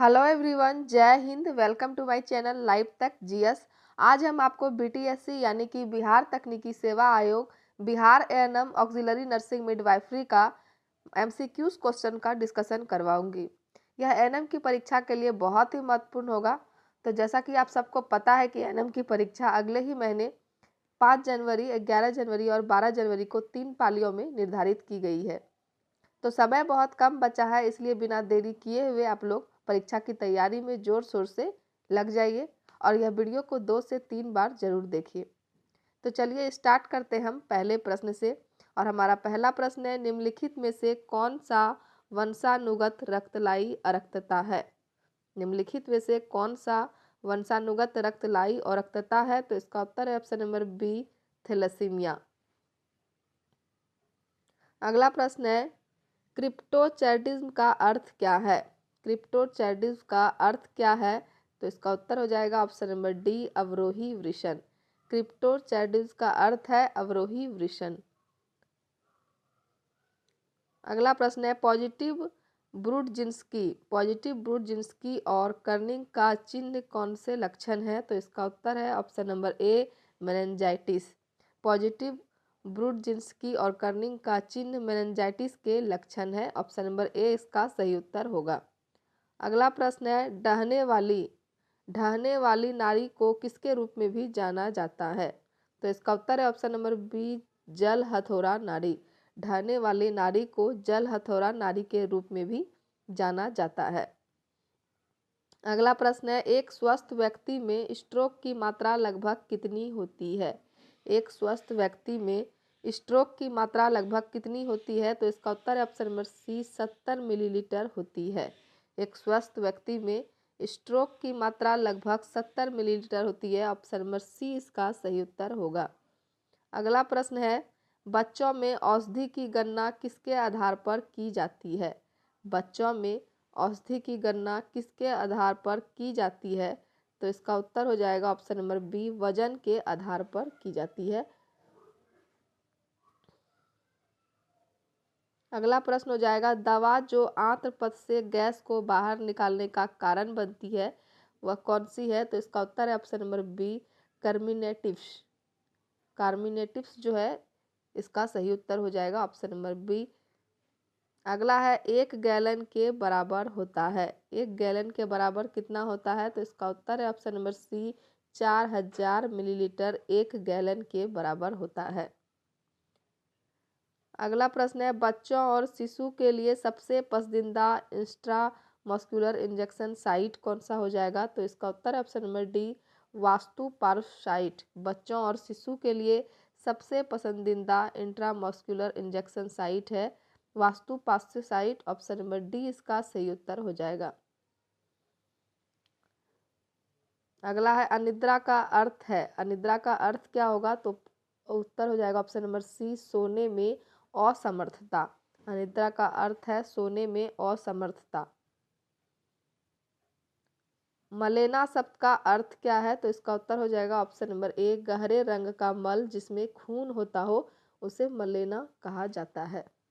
Hello everyone, जय Hind. Welcome to my channel live तक GS. आज हम आपको बीटीएससी यानी कि बिहार तकनीकी सेवा आयोग Bihar ANM auxiliary nursing midwifery का एमसीक्यूज क्वेश्चन का डिस्कशन करवाऊंगी। यह एएनएम की परीक्षा के लिए बहुत ही महत्वपूर्ण होगा। तो जैसा कि आप सबको पता है कि एएनएम की परीक्षा अगले ही महीने 5 जनवरी, 11 जनवरी और 12 जनवरी को 3 पालियों में निर्धारित की गई है। तो समय बहुत कम बचा है, इसलिए बिना देरी किए हुए आप लोग परीक्षा की तैयारी में जोर शोर से लग जाइए और यह वीडियो को 2 से 3 बार जरूर देखिए। तो चलिए स्टार्ट करते हम पहले प्रश्न से। और हमारा पहला प्रश्न है, निम्नलिखित में से कौन सा वंशानुगत रक्तलाई अरक्तता है? निम्नलिखित में से कौन सा वंशानुगत रक्तलाई और रक्तता है? तो इसका उत्तर है ऑप्शन नंबर बी, थैलेसीमिया। अगला प्रश्न है, क्रिप्टोचैटिज्म का अर्थ क्या है? क्रिप्टोचैटिज्म का अर्थ क्या है? तो इसका उत्तर हो जाएगा ऑप्शन नंबर डी, अवरोही वृषण। क्रिप्टोचैटिज्म का अर्थ है अवरोही वृषण। अगला प्रश्न है, पॉजिटिव ब्रुडजिन्स्की और कर्निंग का चिन्ह कौन से लक्षण है? तो इसका उत्तर है option number A, meningitis. Positive Brudzinski और कर्निंग का चिन्ह मेनिंजाइटिस के लक्षण है। ऑप्शन नंबर ए इसका सही उत्तर होगा। अगला प्रश्न है, ढहने वाली नारी को किसके रूप में भी जाना जाता है? तो इसका उत्तर है ऑप्शन नंबर बी, जल हथौड़ा नारी। ढहने वाली नारी को जल हथौड़ा नारी के रूप में भी जाना जाता है। अगला प्रश्न है, एक स्वस्थ व्यक्ति में स्ट्रोक की मात्रा लगभग कितनी होती है? एक स्वस्थ व्यक्ति में स्ट्रोक की मात्रा लगभग कितनी होती है? तो इसका उत्तर है ऑप्शन नंबर सी, 70 मिलीलीटर होती है। एक स्वस्थ व्यक्ति में स्ट्रोक की मात्रा लगभग 70 मिलीलीटर होती है। ऑप्शन नंबर सी इसका सही उत्तर होगा। अगला प्रश्न है, बच्चों में औषधि की गणना किसके आधार पर की जाती है? बच्चों में औषधि की गणना किसके आधार पर की जाती है? तो इसका उत्तर हो जाएगा ऑप्शन नंबर बी, वजन के आधार पर की जाती है। अगला प्रश्न हो जाएगा, दवा जो आंत्र पथ से गैस को बाहर निकालने का कारण बनती है वह कौन सी है? तो इसका उत्तर है option number B, carminatives. Carminatives जो है इसका सही उत्तर हो जाएगा ऑप्शन नंबर बी। अगला है, 1 गैलन के बराबर होता है। 1 गैलन के बराबर कितना होता है? तो इसका उत्तर है option number C, 4000 millilitre 1 gallon के बराबर होता है। अगला प्रश्न है, बच्चों और शिशु के लिए सबसे पसंदीदा इंट्रामस्कुलर इंजेक्शन साइट कौन सा हो जाएगा? तो इसका उत्तर है ऑप्शन नंबर डी, वास्तु पार्श्व साइट। बच्चों और शिशु के लिए सबसे पसंदीदा इंट्रामस्कुलर इंजेक्शन साइट है वास्तु पार्श्व साइट। ऑप्शन नंबर डी इसका सही उत्तर हो जाएगा। अगला है, अनिद्रा का अर्थ है। अनिद्रा का अर्थ क्या होगा? तो उत्तर हो जाएगा ऑप्शन नंबर सी, सोने में असमर्थता। अनिद्रा का अर्थ है सोने में असमर्थता। मलेना शब्द का अर्थ क्या है? तो इसका उत्तर हो जाएगा ऑप्शन नंबर ए, गहरे रंग का मल जिसमें खून होता हो उसे मलेना कहा जाता है।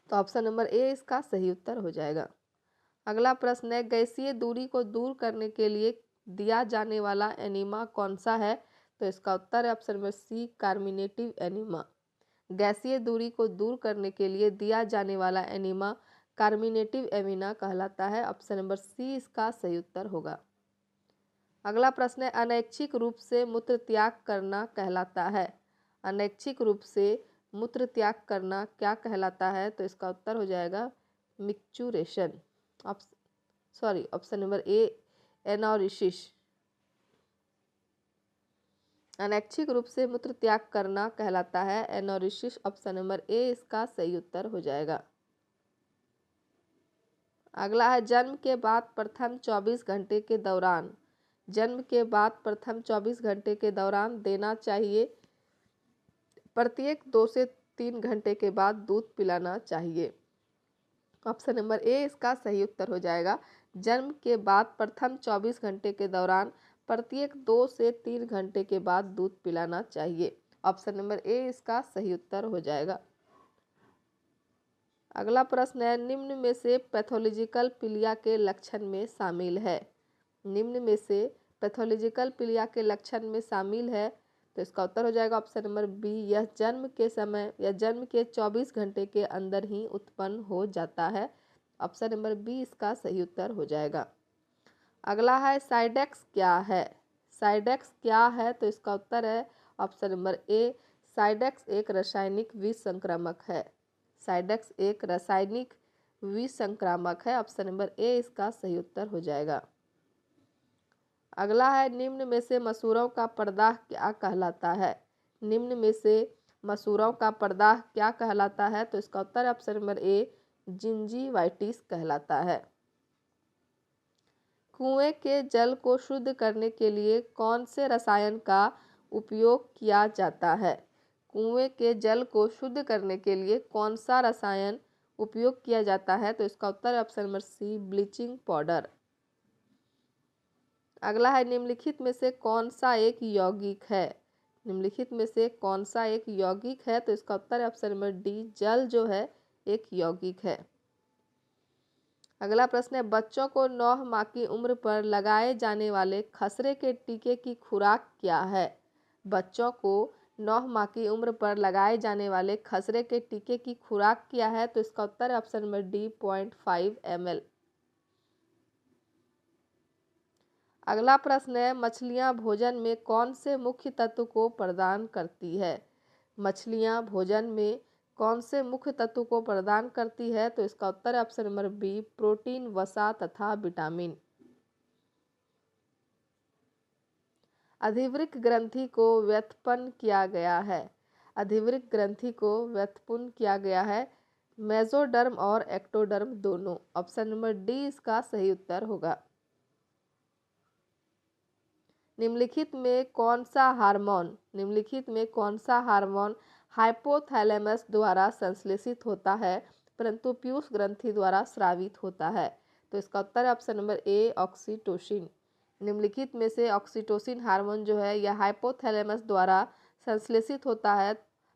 तो ऑप्शन नंबर ए इसका सही उत्तर हो जाएगा। अगला प्रश्न है, गैसीय दूरी को दूर करने के लिए दिया जाने वाला एनीमा कौन सा है? तो इसका उत्तर है option number C, carminative enema. गैसीय दूरी को दूर करने के लिए दिया जाने वाला एनीमा कार्मिनेटिव एनीमा कहलाता है। ऑप्शन नंबर सी इसका सही उत्तर होगा। अगला प्रश्न है, अनैच्छिक रूप से मूत्र त्याग करना कहलाता है। अनैच्छिक रूप से मूत्र त्याग करना क्या कहलाता है? तो इसका उत्तर हो जाएगा micturition. Option number A, enuresis. अनैच्छिक रूप से मूत्र त्याग करना कहलाता है एनोरिसिस। ऑप्शन नंबर ए इसका सही उत्तर हो जाएगा। अगला है, जन्म के बाद प्रथम 24 घंटे के दौरान देना चाहिए प्रत्येक 2 से 3 घंटे के बाद दूध पिलाना चाहिए। ऑप्शन नंबर ए इसका सही उत्तर हो जाएगा। जन्म के बाद प्रथम 24 घंटे के दौरान प्रत्येक 2 से 3 घंटे के बाद दूध पिलाना चाहिए। ऑप्शन नंबर ए इसका सही उत्तर हो जाएगा। अगला प्रश्न है, निम्न में से पैथोलॉजिकल पीलिया के लक्षण में शामिल है। निम्न में से पैथोलॉजिकल पीलिया के लक्षण में शामिल है, तो इसका उत्तर हो जाएगा ऑप्शन नंबर बी, यह जन्म के समय या जन्म के 24 घंटे के अंदर ही उत्पन्न हो जाता है। ऑप्शन नंबर बी इसका सही उत्तर हो जाएगा। अगला है, साइडेक्स क्या है। साइडेक्स क्या है, तो इसका उत्तर है ऑप्शन नंबर ए, साइडेक्स एक रासायनिक विसंक्रामक है। साइडेक्स एक रासायनिक विसंक्रामक है। ऑप्शन नंबर ए इसका सही उत्तर हो जाएगा। अगला है, निम्न में से मसूरों का प्रदाह क्या कहलाता है। निम्न में से मसूरों का प्रदाह क्या कहलाता है, तो इसका उत्तर ऑप्शन नंबर ए, जिंजीवाइटिस कहलाता है। कुएं के जल को शुद्ध करने के लिए कौन से रसायन का उपयोग किया जाता है। कुएं के जल को शुद्ध करने के लिए कौन सा रसायन उपयोग किया जाता है, तो इसका उत्तर option number C, bleaching powder. अगला है, निम्नलिखित में से कौन सा एक यौगिक है। निम्नलिखित में से कौन सा एक यौगिक है, तो इसका उत्तर है ऑप्शन नंबर डी, जल जो है एक यौगिक है। अगला प्रश्न है, बच्चों को 9 माह की उम्र पर लगाए जाने वाले खसरे के टीके की खुराक क्या है। बच्चों को 9 माह की उम्र पर लगाए जाने वाले खसरे के टीके की खुराक क्या है, तो इसका उत्तर है ऑप्शन नंबर डी, 0.5 ml। अगला प्रश्न है, मछलियां भोजन में कौन से मुख्य तत्व को प्रदान करती है। मछलियां भोजन में कौन से मुख्य तत्व को प्रदान करती है, तो इसका उत्तर है ऑप्शन नंबर बी, प्रोटीन, वसा तथा विटामिन। अधिवृक्क ग्रंथि को व्युत्पन्न किया गया है। अधिवृक्क ग्रंथि को व्युत्पन्न किया गया है मेसोडर्म और एक्टोडर्म दोनों। ऑप्शन नंबर डी इसका सही उत्तर होगा। निम्नलिखित में कौन सा हार्मोन हाइपोथैलेमस द्वारा संश्लेषित होता है परंतु पीयूष ग्रंथि द्वारा स्रावित होता है, तो इसका उत्तर है ऑप्शन नंबर ए, ऑक्सीटोसिन। निम्नलिखित में से ऑक्सीटोसिन हार्मोन जो है यह हाइपोथैलेमस द्वारा संश्लेषित होता है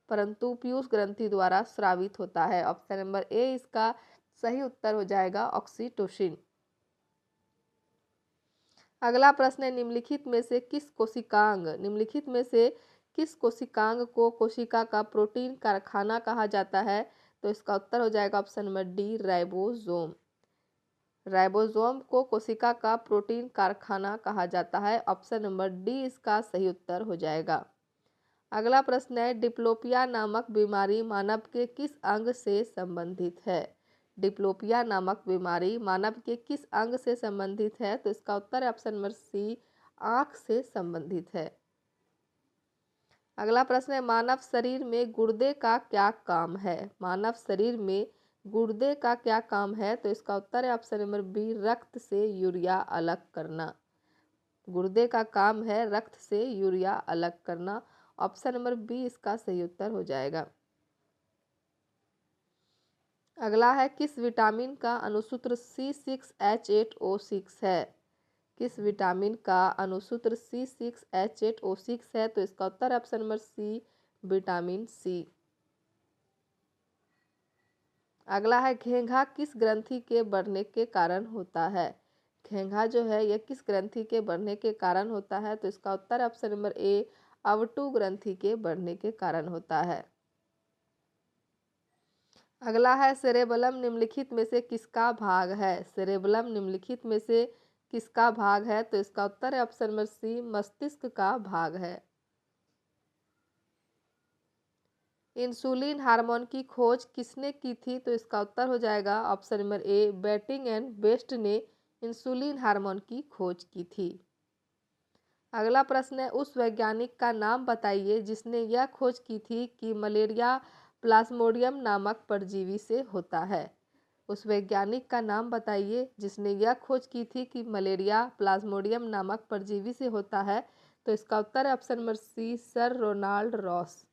परंतु पीयूष ग्रंथि द्वारा स्रावित होता है। ऑप्शन नंबर ए इसका सही उत्तर हो जाएगा, ऑक्सीटोसिन। अगला प्रश्न है, निम्नलिखित में से किस कोशिकांग को कोशिका का प्रोटीन कारखाना कहा जाता है, तो इसका उत्तर हो जाएगा option number D, ribosome. Ribosome को कोशिका का प्रोटीन कारखाना कहा जाता है। ऑप्शन नंबर डी इसका सही उत्तर हो जाएगा। अगला प्रश्न है, डिप्लोपिया नामक बीमारी मानव के किस अंग से संबंधित है। डिप्लोपिया नामक बीमारी मानव के किस अंग से संबंधित है, तो इसका उत्तर है ऑप्शन नंबर सी, आँख से संबंधित है। अगला प्रश्न है, मानव शरीर में गुर्दे का क्या काम है। मानव शरीर में गुर्दे का क्या काम है, तो इसका उत्तर है ऑप्शन नंबर बी, रक्त से यूरिया अलग करना। गुर्दे का काम है रक्त से यूरिया अलग करना। ऑप्शन नंबर बी इसका सही उत्तर हो जाएगा। अगला है, किस विटामिन का अनुसूत्र C6H8O6 है। किस विटामिन का अनुसूत्र C6H8O6 है, तो इसका उत्तर option number C, vitamin C. अगला है, घेंघा किस ग्रंथि के बढ़ने के कारण होता है। घेंघा जो है यह किस ग्रंथि के बढ़ने के कारण होता है, तो इसका उत्तर ऑप्शन नंबर ए, अवटु ग्रंथि के बढ़ने के कारण होता है। अगला है, सेरेबलम निम्नलिखित में से किसका भाग है। सेरेबलम निम्नलिखित में से किसका भाग है, तो इसका उत्तर है ऑप्शन नंबर सी, मस्तिष्क का भाग है। इंसुलिन हार्मोन की खोज किसने की थी, तो इसका उत्तर हो जाएगा option number A, Banting and Best ने इंसुलिन हार्मोन की खोज की थी। अगला प्रश्न है, उस वैज्ञानिक का नाम बताइए जिसने यह खोज की थी कि मलेरिया प्लाज्मोडियम नामक परजीवी से होता है। उस वैज्ञानिक का नाम बताइए जिसने यह खोज की थी कि मलेरिया प्लाज्मोडियम नामक परजीवी से होता है, तो इसका उत्तर है option number C, sir Ronald Ross.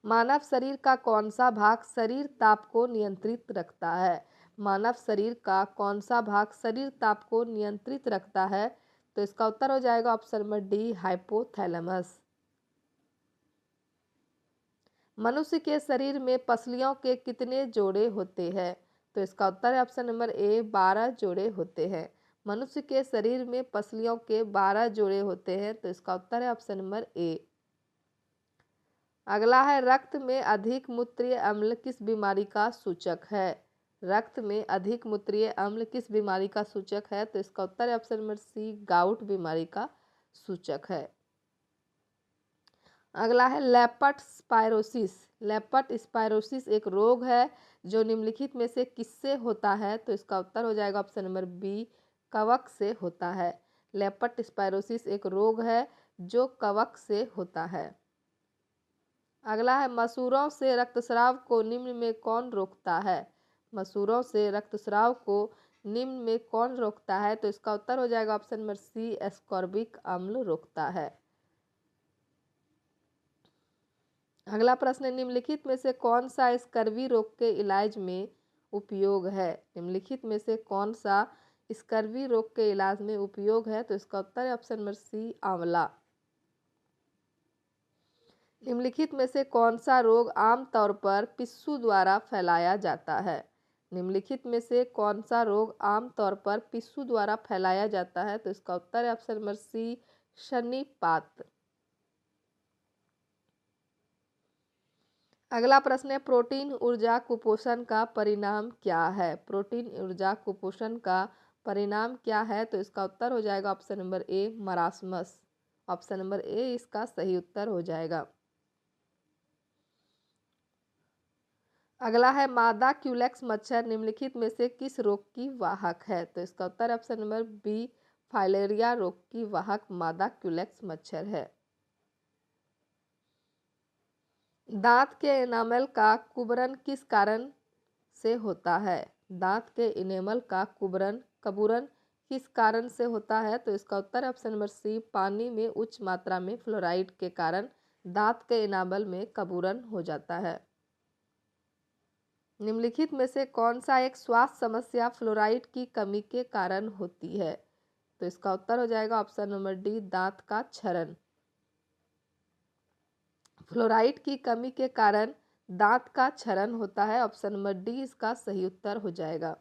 मानव शरीर का कौन सा भाग शरीर ताप को नियंत्रित रखता है। मानव शरीर का कौन सा भाग शरीर ताप को नियंत्रित रखता है, तो इसका उत्तर हो जाएगा ऑप्शन नंबर डी, हाइपोथैलेमस। मनुष्य के शरीर में पसलियों के कितने जोड़े होते हैं? तो इसका उत्तर है ऑप्शन नंबर ए 12 जोड़े होते हैं। मनुष्य के शरीर में पसलियों के 12 जोड़े होते हैं। तो इसका उत्तर है ऑप्शन नंबर ए। अगला है रक्त में अधिक मूत्रीय अम्ल किस बीमारी का सूचक है? रक्त में अधिक मूत्रीय अम्ल किस बीमारी का सूचक है? तो इसका उत्तर है ऑप्शन नंबर सी गाउट बीमारी का सूचक है। अगला है लेप्टोस्पायरोसिस। लेप्टोस्पायरोसिस एक रोग है जो निम्नलिखित में से किससे होता है? तो इसका उत्तर हो जाएगा ऑप्शन नंबर बी कवक से होता है। लेप्टोस्पायरोसिस एक रोग है जो कवक से होता है। अगला है मसूरों से रक्तस्राव को निम्न में कौन रोकता है? मसूरों से रक्तस्राव को निम्न में कौन रोकता है? तो इसका उत्तर हो जाएगा ऑप्शन नंबर सी एस्कॉर्बिक अम्ल रोकता है। अगला प्रश्न है निम्नलिखित में से कौन सा स्कर्वी रोग के इलाज में उपयोग है? निम्नलिखित में से कौन सा स्कर्वी रोग के इलाज में उपयोग है? तो इसका उत्तर है ऑप्शन नंबर सी आंवला। निम्नलिखित में से कौन सा रोग आमतौर पर पिस्सू द्वारा फैलाया जाता है? निम्नलिखित में से कौन सा रोग आमतौर पर पिस्सू द्वारा फैलाया जाता है? तो इसका उत्तर है ऑप्शन नंबर सी शनिपात। अगला प्रश्न है प्रोटीन ऊर्जा कुपोषण का परिणाम क्या है? प्रोटीन ऊर्जा कुपोषण का परिणाम क्या है? तो इसका उत्तर हो जाएगा ऑप्शन नंबर ए मरासमस। ऑप्शन नंबर ए इसका सही उत्तर हो जाएगा। अगला है मादा क्यूलेक्स मच्छर निम्नलिखित में से किस रोग की वाहक है? तो इसका उत्तर ऑप्शन नंबर बी फाइलेरिया रोग की वाहक मादा क्यूलेक्स मच्छर है। दांत के एनामल का कुबरन किस कारण से होता है? दांत के इनेमल का कबूरन किस कारण से होता है? तो इसका उत्तर ऑप्शन नंबर सी पानी में उच्च मात्रा में फ्लोराइड के कारण दांत के इनामल में कबूरन हो जाता है। निम्नलिखित में से कौन सा एक स्वास्थ्य समस्या फ्लोराइड की कमी के कारण होती है? तो इसका उत्तर हो जाएगा ऑप्शन नंबर डी दांत का क्षरण। फ्लोराइड की कमी के कारण दांत का क्षरण होता है। ऑप्शन नंबर डी इसका सही उत्तर हो जाएगा।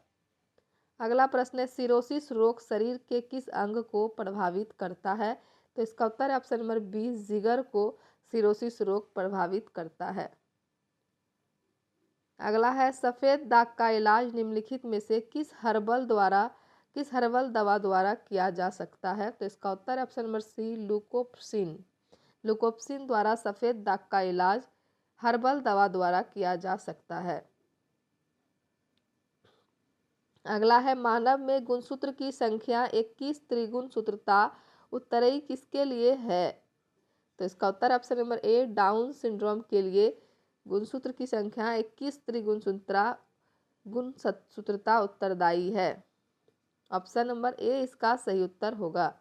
अगला प्रश्न है सिरोसिस रोग शरीर के किस अंग को प्रभावित करता है? तो इसका उत्तर है ऑप्शन नंबर बी जिगर को सिरोसिस रोग प्रभावित करता है। अगला है सफ़ेद दाग का इलाज निम्नलिखित में से किस हर्बल दवा द्वारा किया जा सकता है? तो इसका उत्तर है ऑप्शन नंबर सी लुकोप्सिन। लुकोप्सिन द्वारा सफ़ेद दाग का इलाज हर्बल दवा द्वारा किया जा सकता है। अगला है मानव में गुणसूत्र की संख्या 21 त्रिगुणसूत्रता उत्तरई किसके लिए है? तो इसका उत्तर option number A Down syndrome के लिए गुणसूत्र की संख्या 21 गुणसूत्रता उत्तरदायी है। ऑप्शन नंबर ए इसका सही उत्तर होगा।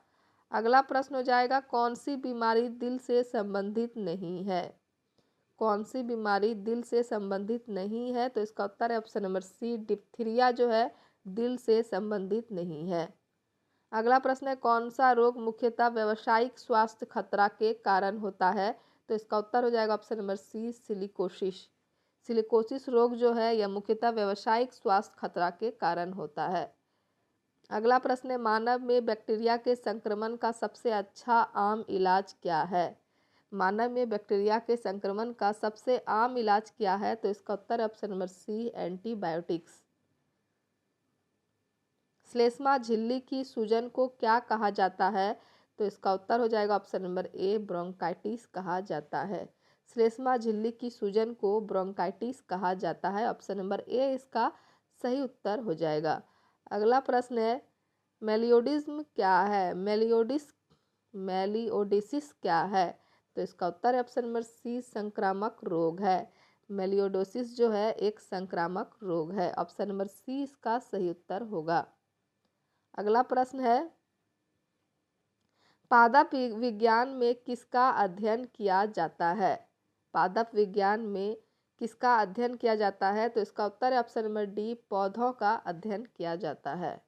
अगला प्रश्न हो जाएगा कौन सी बीमारी दिल से संबंधित नहीं है? कौन सी बीमारी दिल से संबंधित नहीं है? तो इसका उत्तर है ऑप्शन नंबर सी डिप्थीरिया जो है दिल से संबंधित नहीं है। अगला प्रश्न है कौन सा रोग मुख्यतः व्यावसायिक स्वास्थ्य खतरा के कारण होता है? तो इसका उत्तर हो जाएगा option number C silicosis. Silicosis रोग जो है यह मुख्यतः व्यावसायिक स्वास्थ्य खतरा के कारण होता है। अगला प्रश्न है मानव में बैक्टीरिया के संक्रमण का सबसे अच्छा आम इलाज क्या है? मानव में बैक्टीरिया के संक्रमण का सबसे आम इलाज क्या है? तो इसका उत्तर ऑप्शन नंबर सी एंटीबायोटिक्स। श्लेष्मा झिल्ली की सूजन को क्या कहा जाता है? तो इसका उत्तर हो जाएगा ऑप्शन नंबर ए ब्रोंकाइटिस कहा जाता है। श्लेष्मा झिल्ली की सूजन को ब्रोंकाइटिस कहा जाता है। ऑप्शन नंबर ए इसका सही उत्तर हो जाएगा। अगला प्रश्न है मेलियोडिज्म क्या है? मेलियोडिसिस क्या है? तो इसका उत्तर है ऑप्शन नंबर सी संक्रामक रोग है। मेलियोडोसिस जो है एक संक्रामक रोग है। ऑप्शन नंबर सी इसका सही उत्तर होगा। अगला प्रश्न है पादप विज्ञान में किसका अध्ययन किया जाता है? पादप विज्ञान में किसका अध्ययन किया जाता है? तो इसका उत्तर है ऑप्शन नंबर डी पौधों का अध्ययन किया जाता है।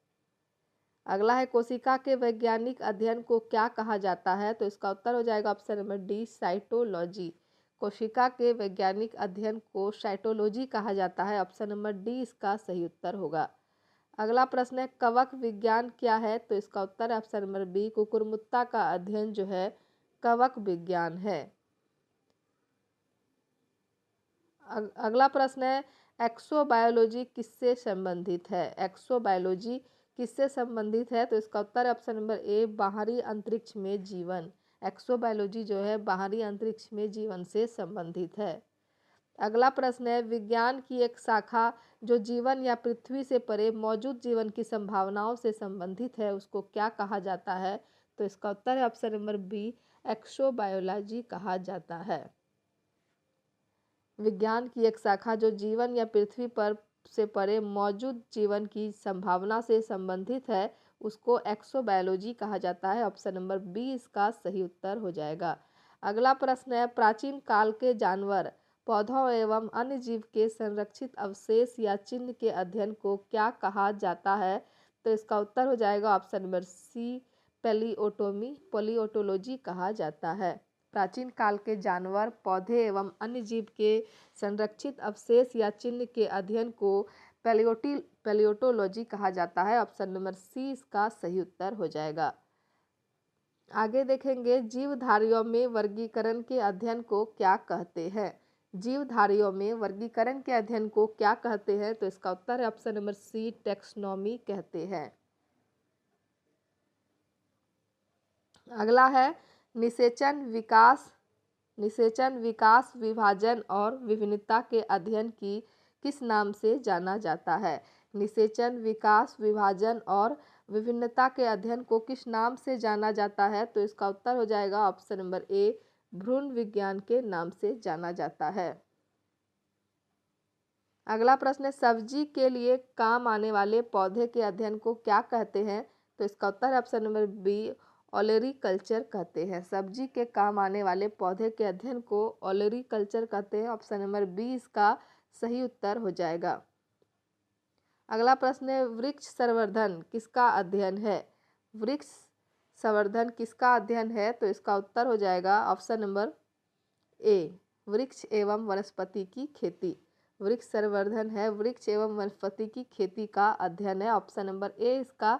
अगला है कोशिका के वैज्ञानिक अध्ययन को क्या कहा जाता है? तो इसका उत्तर हो जाएगा ऑप्शन नंबर डी साइटोलॉजी। कोशिका के वैज्ञानिक अध्ययन को साइटोलॉजी कहा जाता है। ऑप्शन नंबर डी इसका सही उत्तर होगा। अगला प्रश्न है कवक विज्ञान क्या है, तो इसका उत्तर है ऑप्शन नंबर बी कुकुरमुत्ता का अध्ययन जो है कवक विज्ञान है। अगला प्रश्न है एक्सोबायोलॉजी किससे संबंधित है। एक्सोबायोलॉजी किससे संबंधित है, तो इसका उत्तर है ऑप्शन नंबर ए बाहरी अंतरिक्ष में जीवन। एक्सोबायोलॉजी जो है बाहरी अंतरिक्ष में जीवन से संबंधित है। अगला प्रश्न है विज्ञान की एक शाखा जो जीवन या पृथ्वी से परे मौजूद जीवन की संभावनाओं से संबंधित है उसको क्या कहा जाता है, तो इसका उत्तर है ऑप्शन नंबर बी एक्सोबायोलॉजी कहा जाता है। विज्ञान की एक शाखा जो जीवन या पृथ्वी पर से परे मौजूद जीवन की संभावना से संबंधित है उसको एक्सोबायोलॉजी कहा जाता है। ऑप्शन नंबर बी इसका सही उत्तर हो जाएगा। अगला प्रश्न है प्राचीन काल के जानवर पौधों एवं अन्य जीव के संरक्षित अवशेष या चिन्ह के अध्ययन को क्या कहा जाता है, तो इसका उत्तर हो जाएगा ऑप्शन नंबर सी पैलियोटोलॉजी कहा जाता है। प्राचीन काल के जानवर पौधे एवं अन्य जीव के संरक्षित अवशेष या चिन्ह के अध्ययन को पैलियोटोलॉजी कहा जाता है। ऑप्शन नंबर सी इसका सही उत्तर हो जाएगा। आगे देखेंगे जीवधारियों में वर्गीकरण के अध्ययन को क्या कहते हैं। जीवधारियों में वर्गीकरण के अध्ययन को क्या कहते हैं, तो इसका उत्तर है ऑप्शन नंबर सी टैक्सोनॉमी कहते हैं। अगला है निषेचन विकास विभाजन और विभिन्नता के अध्ययन की किस नाम से जाना जाता है। निषेचन विकास विभाजन और विभिन्नता के अध्ययन को किस नाम से जाना जाता है, तो इसका उत्तर हो जाएगा ऑप्शन नंबर ए भ्रूण विज्ञान के नाम से जाना जाता है। अगला प्रश्न है सब्जी के लिए काम आने वाले पौधे के अध्ययन को क्या कहते हैं, तो इसका उत्तर है ऑप्शन नंबर बी ओलेरीकल्चर कहते हैं। सब्जी के काम आने वाले पौधे के अध्ययन को ओलेरीकल्चर कहते हैं। ऑप्शन नंबर बी इसका सही उत्तर हो जाएगा। अगला प्रश्न है वृक्ष संवर्धन किसका अध्ययन है। वृक्ष संवर्धन किसका अध्ययन है, तो इसका उत्तर हो जाएगा ऑप्शन नंबर ए वृक्ष एवं वनस्पति की खेती। वृक्ष संवर्धन है वृक्ष एवं वनस्पति की खेती का अध्ययन है। ऑप्शन नंबर ए इसका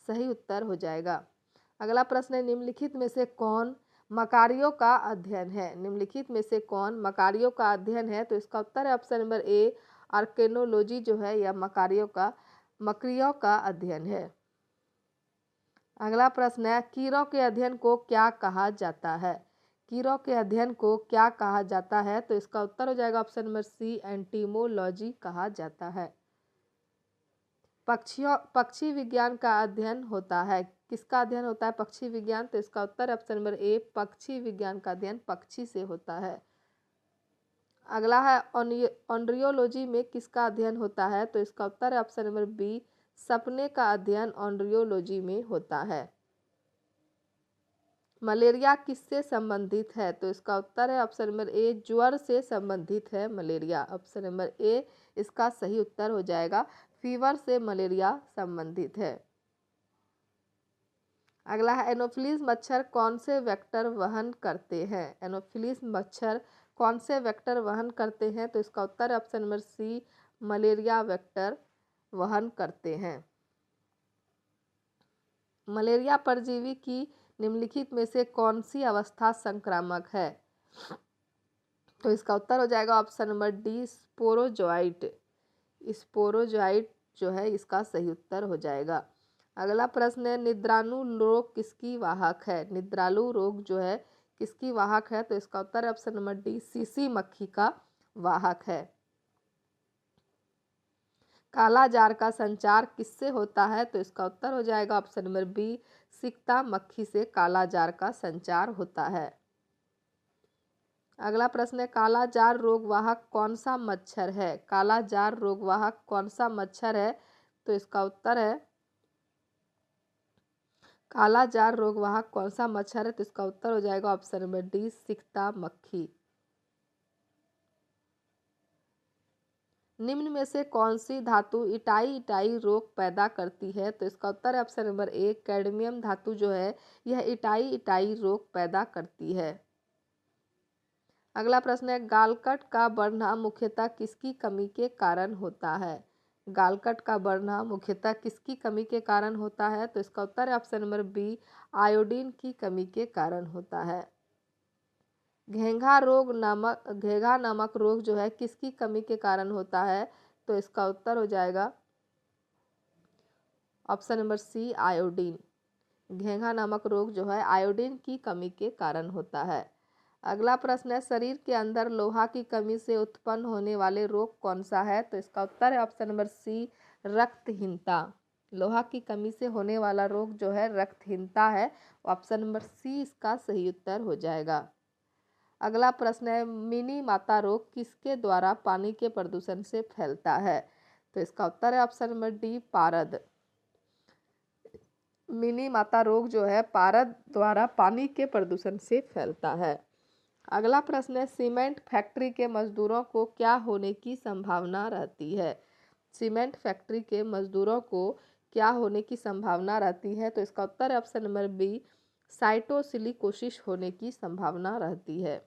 सही उत्तर हो जाएगा। अगला प्रश्न है निम्नलिखित में से कौन मकारियों का अध्ययन है। निम्नलिखित में से कौन मकारियों का अध्ययन है, तो इसका उत्तर है ऑप्शन नंबर ए आर्केनोलॉजी जो है यह मकड़ियों का अध्ययन है। अगला प्रश्न है कीड़ों के अध्ययन को क्या कहा जाता है। कीड़ों के अध्ययन को क्या कहा जाता है, तो इसका उत्तर हो जाएगा ऑप्शन नंबर सी एंटीमोलॉजी कहा जाता है। पक्षी विज्ञान का अध्ययन होता है। किसका अध्ययन होता है पक्षी विज्ञान, तो इसका उत्तर ऑप्शन नंबर ए पक्षी विज्ञान का अध्ययन पक्षी से होता है। अगला है ऑन्ड्रियोलॉजी में किसका अध्ययन होता है, तो इसका उत्तर है ऑप्शन नंबर बी सपने का अध्ययन ऑन्ड्रियोलॉजी में होता है। मलेरिया किससे संबंधित है, तो इसका उत्तर है ऑप्शन नंबर ए ज्वर से संबंधित है मलेरिया। ऑप्शन नंबर ए इसका सही उत्तर हो जाएगा। फीवर से मलेरिया संबंधित है। अगला है एनोफिलीज मच्छर कौन से वेक्टर वहन करते हैं। एनोफिलीज मच्छर कौन से वेक्टर वहन करते हैं, तो इसका उत्तर है option number C malaria vector वहन करते हैं। मलेरिया परजीवी की निम्नलिखित में से कौन सी अवस्था संक्रामक है, तो इसका उत्तर हो जाएगा option number D sporozoite. Sporozoite जो है इसका सही उत्तर हो जाएगा। अगला प्रश्न है निद्राणु रोग किसकी वाहक है। निद्रालु रोग जो है किसकी वाहक है, तो इसका उत्तर है ऑप्शन नंबर डी सीसी मक्खी का वाहक है। काला जार का संचार किससे होता है, तो इसका उत्तर हो जाएगा ऑप्शन नंबर बी सिकता मक्खी से काला जार का संचार होता है। अगला प्रश्न है काला जार रोग वाहक कौन सा मच्छर है। काला जार रोग वाहक कौन सा मच्छर है, तो इसका उत्तर है काला जार रोग वाहक कौन सा मच्छर है, तो इसका उत्तर हो जाएगा ऑप्शन नंबर डी सिकता मक्खी। निम्न में से कौन सी धातु इटाई रोग पैदा करती है, तो इसका उत्तर है ऑप्शन नंबर ए कैडमियम धातु जो है यह इटाई रोग पैदा करती है। अगला प्रश्न है, गालकट का बढ़ना मुख्यतः किसकी कमी के कारण होता है? गालकट का बढ़ना मुख्यतः किसकी कमी के कारण होता है? तो इसका उत्तर है ऑप्शन नंबर बी, आयोडीन की कमी के कारण होता है। घेंघा नामक रोग जो है किसकी कमी के कारण होता है? तो इसका उत्तर हो जाएगा ऑप्शन नंबर सी, आयोडीन। घेंघा नामक रोग जो है आयोडीन की कमी के कारण होता है। अगला प्रश्न है, शरीर के अंदर लोहा की कमी से उत्पन्न होने वाले रोग कौन सा है? तो इसका उत्तर है ऑप्शन नंबर सी, रक्तहीनता। लोहा की कमी से होने वाला रोग जो है रक्तहीनता है। ऑप्शन नंबर सी इसका सही उत्तर हो जाएगा। अगला प्रश्न है, मिनी माता रोग किसके द्वारा पानी के प्रदूषण से फैलता है? तो इसका उत्तर है ऑप्शन नंबर डी, पारद। मिनी माता रोग जो है पारद द्वारा पानी के प्रदूषण से फैलता है। अगला प्रश्न है, सीमेंट फैक्ट्री के मजदूरों को क्या होने की संभावना रहती है? सीमेंट फैक्ट्री के मजदूरों को क्या होने की संभावना रहती है? तो इसका उत्तर है ऑप्शन नंबर बी, साइटोसिलिकोसिस होने की संभावना रहती है।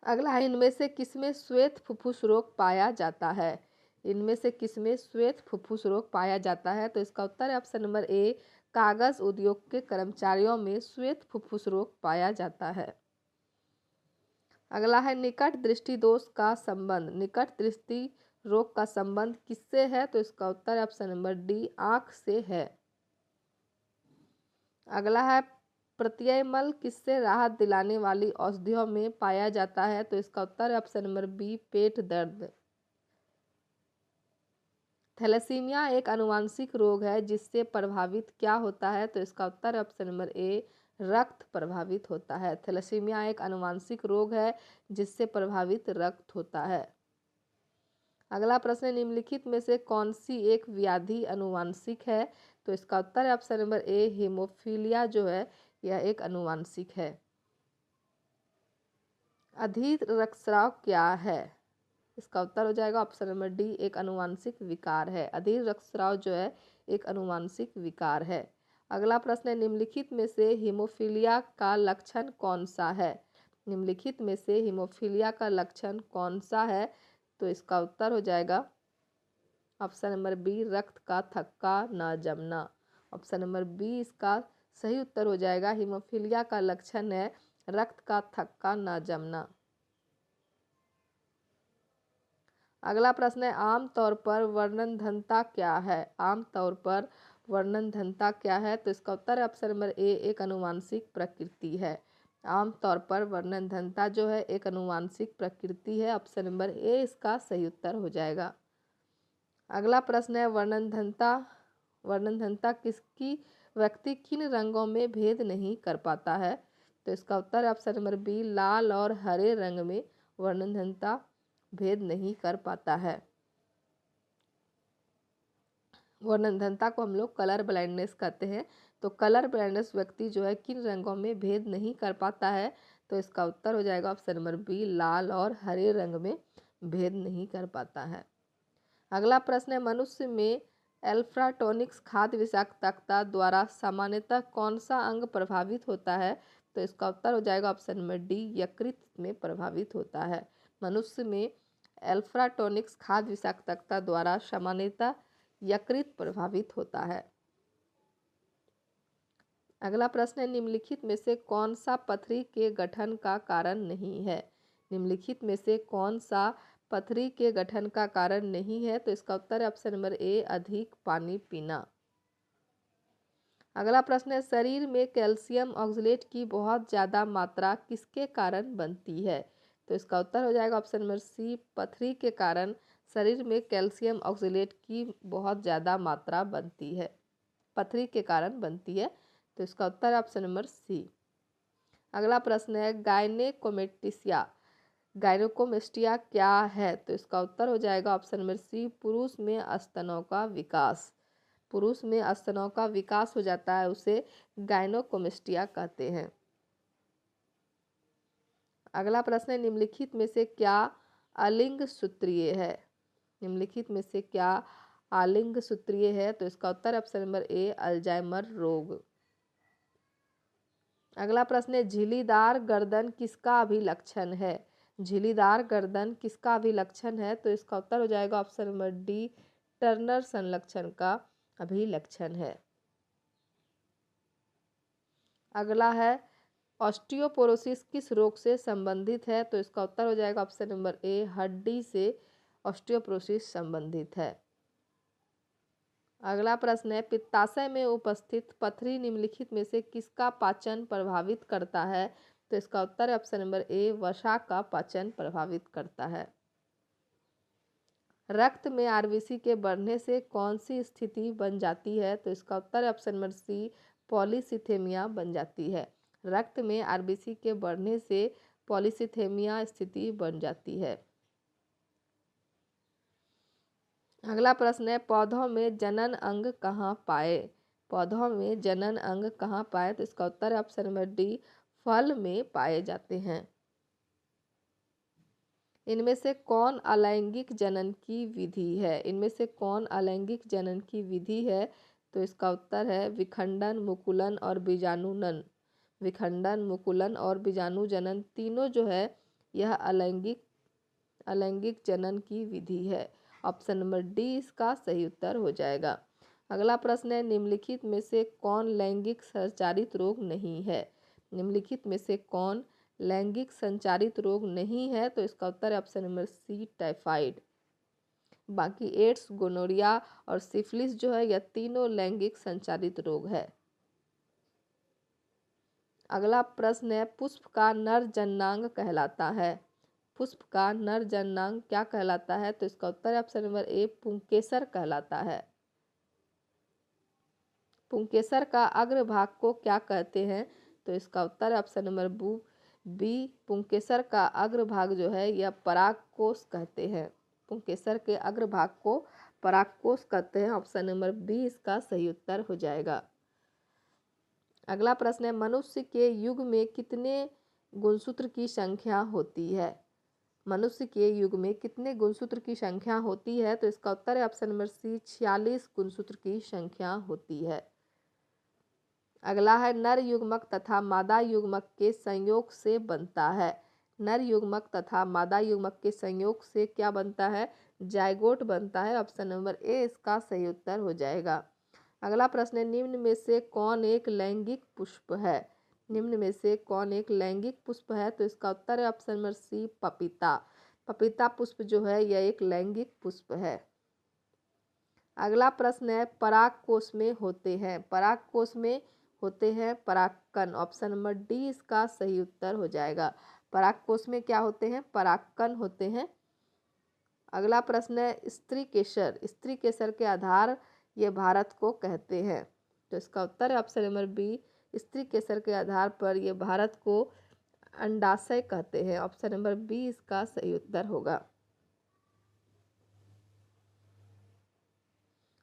अगला है, इनमें से किसमें श्वेत फुफ्फुस रोग पाया जाता है? इनमें से किसमें श्वेत फुफ्फुस रोग पाया जाता है? तो इसका उत्तर है ऑप्शन नंबर ए, कागज उद्योग के कर्मचारियों में श्वेत फुफ्फुस रोग पाया जाता है। अगला है, निकट दृष्टि दोष का संबंध, निकट दृष्टि रोग का संबंध किससे है? तो इसका उत्तर है ऑप्शन नंबर डी, आंख से है। अगला है, प्रत्यय किससे राहत दिलाने वाली औषधियों में पाया जाता है? तो इसका उत्तर है ऑप्शन नंबर बी, पेट दर्द। थैलेसीमिया एक आनुवांशिक रोग है जिससे प्रभावित क्या होता है? तो इसका उत्तर है ऑप्शन नंबर ए, रक्त प्रभावित होता है। थैलेसीमिया एक आनुवांशिक रोग है जिससे प्रभावित रक्त होता है। अगला प्रश्न, निम्नलिखित में से कौन सी एक व्याधि आनुवांशिक है? तो इसका उत्तर है ऑप्शन नंबर ए, हीमोफीलिया जो है यह एक आनुवांशिक है। अधीर रक्तस्राव क्या है? इसका उत्तर हो जाएगा ऑप्शन नंबर डी, एक आनुवांशिक विकार है। अधीर रक्तस्राव जो है एक आनुवांशिक विकार है। अगला प्रश्न है, निम्नलिखित में से हीमोफीलिया का लक्षण कौन सा है? निम्नलिखित में से हीमोफीलिया का लक्षण कौन सा है? तो इसका उत्तर हो जाएगा ऑप्शन नंबर बी, रक्त का थक्का न जमना। ऑप्शन नंबर बी इसका सही उत्तर हो जाएगा। हीमोफीलिया का लक्षण है रक्त का थक्का न जमना। अगला प्रश्न है, आमतौर पर वर्णनघनता क्या है? आमतौर पर वर्णनघनता क्या है? तो इसका उत्तर है ऑप्शन नंबर ए, एक आनुवांशिक प्रकृति है। आमतौर पर वर्णनघनता जो है एक आनुवांशिक प्रकृति है। ऑप्शन नंबर ए इसका सही उत्तर हो जाएगा। अगला प्रश्न है, वर्णनघनता किसकी व्यक्ति किन रंगों में भेद नहीं कर पाता है? तो इसका उत्तर है ऑप्शन नंबर बी, लाल और हरे रंग में वर्णनघनता भेद नहीं कर पाता है। वर्णनघनता को हम लोग कलर ब्लाइंडनेस कहते हैं। तो कलर ब्लाइंडनेस व्यक्ति जो है किन रंगों में भेद नहीं कर पाता है? तो इसका उत्तर हो जाएगा ऑप्शन नंबर बी, लाल और हरे रंग में भेद नहीं कर पाता है। अगला प्रश्न है, मनुष्य में एल्फ्राटोनिक्स खाद्य विषाक्तता द्वारा सामान्यतः कौन सा अंग प्रभावित होता है? तो इसका उत्तर हो जाएगा ऑप्शन नंबर डी, यकृत में प्रभावित होता है। मनुष्य में एल्फ्राटोनिक्स खाद्य विषाक्तता द्वारा सामान्यतः यकृत प्रभावित होता है। अगला प्रश्न है, निम्नलिखित में से कौन सा पथरी के गठन का कारण नहीं है? निम्नलिखित में से कौन सा पथरी के गठन का कारण नहीं है? तो इसका उत्तर है ऑप्शन नंबर ए, अधिक पानी पीना। अगला प्रश्न है, शरीर में कैल्शियम ऑक्सलेट की बहुत ज़्यादा मात्रा किसके कारण बनती है? तो इसका उत्तर हो जाएगा ऑप्शन नंबर सी, पथरी के कारण शरीर में कैल्शियम ऑक्सलेट की बहुत ज़्यादा मात्रा बनती है। पथरी के कारण बनती है। तो इसका उत्तर है ऑप्शन नंबर सी। अगला प्रश्न है, गायनेकोमेस्टिया क्या है? तो इसका उत्तर हो जाएगा ऑप्शन नंबर सी, पुरुष में स्तनों का विकास। पुरुष में स्तनों का विकास हो जाता है उसे गायनेकोमेस्टिया कहते हैं। अगला प्रश्न है, निम्नलिखित में से क्या अलिंग सूत्रीय है? निम्नलिखित में से क्या अलिंग सूत्रीय है? तो इसका उत्तर ऑप्शन नंबर ए, अल्जाइमर रोग। अगला प्रश्न है, झिल्लीदार गर्दन किसका अभिलक्षण है? झिल्लीदार गर्दन किसका अभिलक्षण है? तो इसका उत्तर हो जाएगा ऑप्शन नंबर डी, टर्नर संलक्षण का अभिलक्षण है। अगला है, ऑस्टियोपोरोसिस किस रोग से संबंधित है? तो इसका उत्तर हो जाएगा ऑप्शन नंबर ए, हड्डी से ऑस्टियोपोरोसिस संबंधित है। अगला प्रश्न है, पित्ताशय में उपस्थित पथरी निम्नलिखित में से किसका पाचन प्रभावित करता है? तो इसका उत्तर है ऑप्शन नंबर ए, वसा का पाचन प्रभावित करता है। रक्त में आरबीसी के बढ़ने से कौन सी स्थिति बन जाती है? तो इसका उत्तर है ऑप्शन नंबर सी, पॉलीसिथेमिया बन जाती है। रक्त में आरबीसी के बढ़ने से पॉलीसिथेमिया स्थिति बन जाती है। अगला प्रश्न है, पौधों में जनन अंग कहाँ पाए? पौधों में जनन अंग कहाँ पाए? तो इसका उत्तर है ऑप्शन नंबर डी, फल में पाए जाते हैं। इनमें से कौन अलैंगिक जनन की विधि है? इनमें से कौन अलैंगिक जनन की विधि है? तो इसका उत्तर है विखंडन, मुकुलन और बीजाणुनन। विखंडन, मुकुलन और बीजाणु जनन तीनों जो है यह अलैंगिक जनन की विधि है। ऑप्शन नंबर डी इसका सही उत्तर हो जाएगा। अगला प्रश्न है, निम्नलिखित में से कौन लैंगिक संचारित रोग नहीं है? निम्नलिखित में से कौन लैंगिक संचारित रोग नहीं है? तो इसका उत्तर है ऑप्शन नंबर सी, टाइफाइड। बाकी एड्स, गोनोरिया और सिफिलिस जो है यह तीनों लैंगिक संचारित रोग है। अगला प्रश्न है, पुष्प का नर जननांग कहलाता है। पुष्प का नर जननांग क्या कहलाता है? तो इसका उत्तर है ऑप्शन नंबर ए, पुंकेसर कहलाता है। पुंकेसर का अग्रभाग को क्या कहते हैं? तो इसका उत्तर है ऑप्शन नंबर बी, पुंकेसर का अग्रभाग जो है यह परागकोश कहते हैं। पुंकेसर के अग्रभाग को परागकोश कहते हैं। ऑप्शन नंबर बी इसका सही उत्तर हो जाएगा। अगला प्रश्न है, मनुष्य के युग में कितने गुणसूत्र की संख्या होती है? मनुष्य के युग में कितने गुणसूत्र की संख्या होती है? तो इसका उत्तर है ऑप्शन नंबर सी, 46 गुणसूत्र की संख्या होती है। अगला है, नर युग्मक तथा मादा युग्मक के संयोग से बनता है। नर युग्मक तथा मादा युग्मक के संयोग से क्या बनता है? जाइगोट बनता है। ऑप्शन नंबर ए इसका सही उत्तर हो जाएगा। अगला प्रश्न है, निम्न में से कौन एक लैंगिक पुष्प है? निम्न में से कौन एक लैंगिक पुष्प है? तो इसका उत्तर है ऑप्शन नंबर सी, पपीता। पपीता पुष्प जो है यह एक लैंगिक पुष्प है। अगला प्रश्न है, परागकोश में होते हैं। परागकोश में होते हैं परागकण। ऑप्शन नंबर डी इसका सही उत्तर हो जाएगा। परागकोश में क्या होते हैं? परागकण होते हैं। अगला प्रश्न है, स्त्री केसर। स्त्री केसर के आधार ये भारत को कहते हैं। तो इसका उत्तर है ऑप्शन नंबर बी, स्त्री केसर के आधार पर ये भारत को अंडाशय कहते हैं। ऑप्शन नंबर बी इसका सही उत्तर होगा।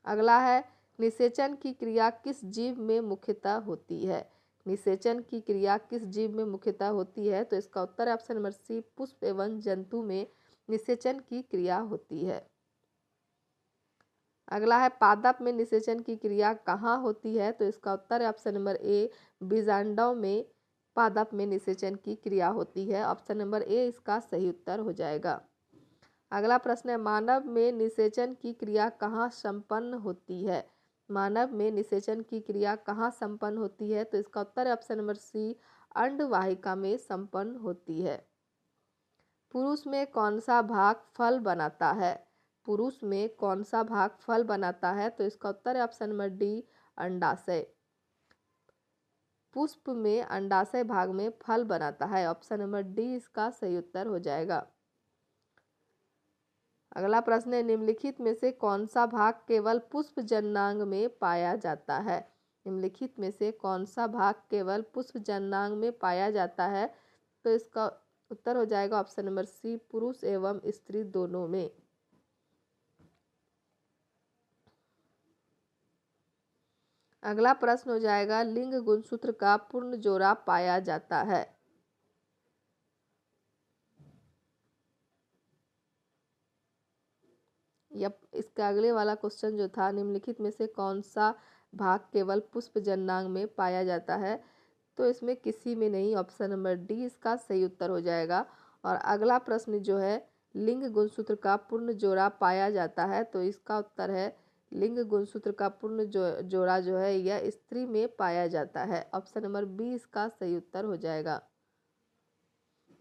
अगला है, निषेचन की क्रिया किस जीव में मुख्यतः होती है? निषेचन की क्रिया किस जीव में मुख्यतः होती है? तो इसका उत्तर है ऑप्शन नंबर सी, पुष्प एवं जंतु में निषेचन की क्रिया होती है। अगला है, पादप में निषेचन की क्रिया कहाँ होती है? तो इसका उत्तर है ऑप्शन नंबर ए, बीजांडों में पादप में निषेचन की क्रिया होती है। ऑप्शन नंबर ए इसका सही उत्तर हो जाएगा। अगला प्रश्न है, मानव में निषेचन की क्रिया कहाँ संपन्न होती है? मानव में निषेचन की क्रिया कहाँ संपन्न होती है? तो इसका उत्तर है ऑप्शन नंबर सी, अंडवाहिका में संपन्न होती है। पुरुष में कौन सा भाग फल बनाता है? पुरुष में कौन सा भाग फल बनाता है? तो इसका उत्तर है ऑप्शन नंबर डी, अंडाशय। पुष्प में अंडाशय भाग में फल बनाता है। ऑप्शन नंबर डी इसका सही उत्तर हो जाएगा। अगला प्रश्न है, निम्नलिखित में से कौन सा भाग केवल पुष्प जननांग में पाया जाता है? निम्नलिखित में से कौन सा भाग केवल पुष्प जननांग में पाया जाता है? तो इसका उत्तर हो जाएगा ऑप्शन नंबर सी, पुरुष एवं स्त्री दोनों में। अगला प्रश्न हो जाएगा, लिंग गुणसूत्र का पूर्ण जोड़ा पाया जाता है। इसका अगले वाला क्वेश्चन जो था, निम्नलिखित में से कौन सा भाग केवल पुष्प जननांग में पाया जाता है? तो इसमें किसी में नहीं, ऑप्शन नंबर डी इसका सही उत्तर हो जाएगा। और अगला प्रश्न जो है, लिंग गुणसूत्र का पूर्ण जोड़ा पाया जाता है, तो इसका उत्तर है लिंग गुणसूत्र का पूर्ण जोड़ा जो है यह स्त्री में पाया जाता है। ऑप्शन नंबर बी इसका सही उत्तर हो जाएगा।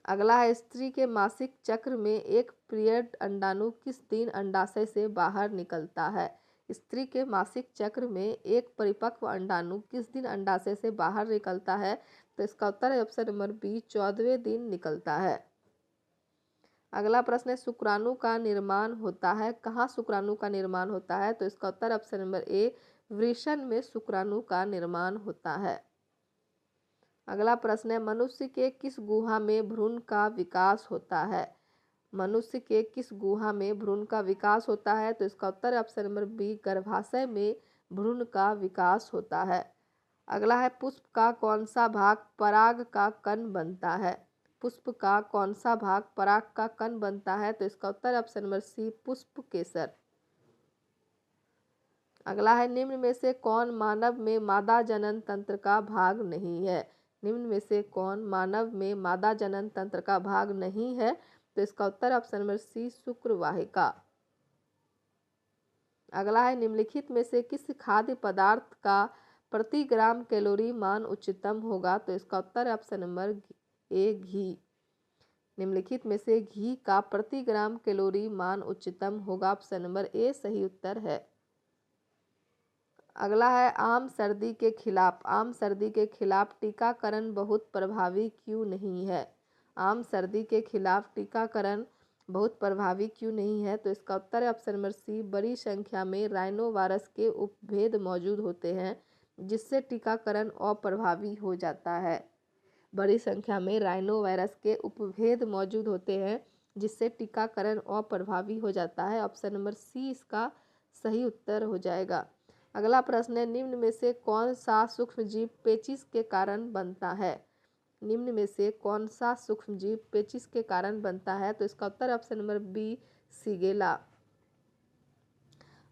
अगला है, स्त्री के मासिक चक्र में एक पीरियड अंडाणु किस दिन अंडाशय से बाहर निकलता है? स्त्री के मासिक चक्र में एक परिपक्व अंडाणु किस दिन अंडाशय से बाहर निकलता है? तो इसका उत्तर है ऑप्शन नंबर बी 14वें दिन निकलता है। अगला प्रश्न है, शुक्राणु का निर्माण होता है कहाँ? शुक्राणु का निर्माण होता है, तो इसका उत्तर ऑप्शन नंबर ए वृषण में शुक्राणु का निर्माण होता है। अगला प्रश्न है, मनुष्य के किस गुहा में भ्रूण का विकास होता है? मनुष्य के किस गुहा में भ्रूण का विकास होता है? तो इसका उत्तर है ऑप्शन नंबर बी गर्भाशय में भ्रूण का विकास होता है। अगला है, पुष्प का कौन सा भाग पराग का कण बनता है? पुष्प का कौन सा भाग पराग का कण बनता है? तो इसका उत्तर है ऑप्शन नंबर सी पुष्प केसर। अगला है, निम्न में से कौन मानव में मादा जनन तंत्र का भाग नहीं है? निम्न में से कौन मानव में मादा जनन तंत्र का भाग नहीं है? तो इसका उत्तर ऑप्शन नंबर सी शुक्र वाहिका। अगला है, निम्नलिखित में से किस खाद्य पदार्थ का प्रति ग्राम कैलोरी मान उच्चतम होगा? तो इसका उत्तर है ऑप्शन नंबर ए घी। निम्नलिखित में से घी का प्रति ग्राम कैलोरी मान उच्चतम होगा, ऑप्शन नंबर ए सही उत्तर है। अगला है, आम सर्दी के खिलाफ टीकाकरण बहुत प्रभावी क्यों नहीं है? आम सर्दी के खिलाफ टीकाकरण बहुत प्रभावी क्यों नहीं है? तो इसका उत्तर है ऑप्शन नंबर सी बड़ी संख्या में राइनो वायरस के उपभेद मौजूद होते हैं, जिससे टीकाकरण अप्रभावी हो जाता है। बड़ी संख्या में राइनो वायरस के उपभेद मौजूद होते हैं, जिससे टीकाकरण अप्रभावी हो जाता है। ऑप्शन नंबर सी इसका सही उत्तर हो जाएगा। अगला प्रश्न है, निम्न में से कौन सा सूक्ष्मजीव पेचिश के कारण बनता है? निम्न में से कौन सा सूक्ष्मजीव पेचिश के कारण बनता है? तो इसका उत्तर ऑप्शन नंबर बी सीगेला।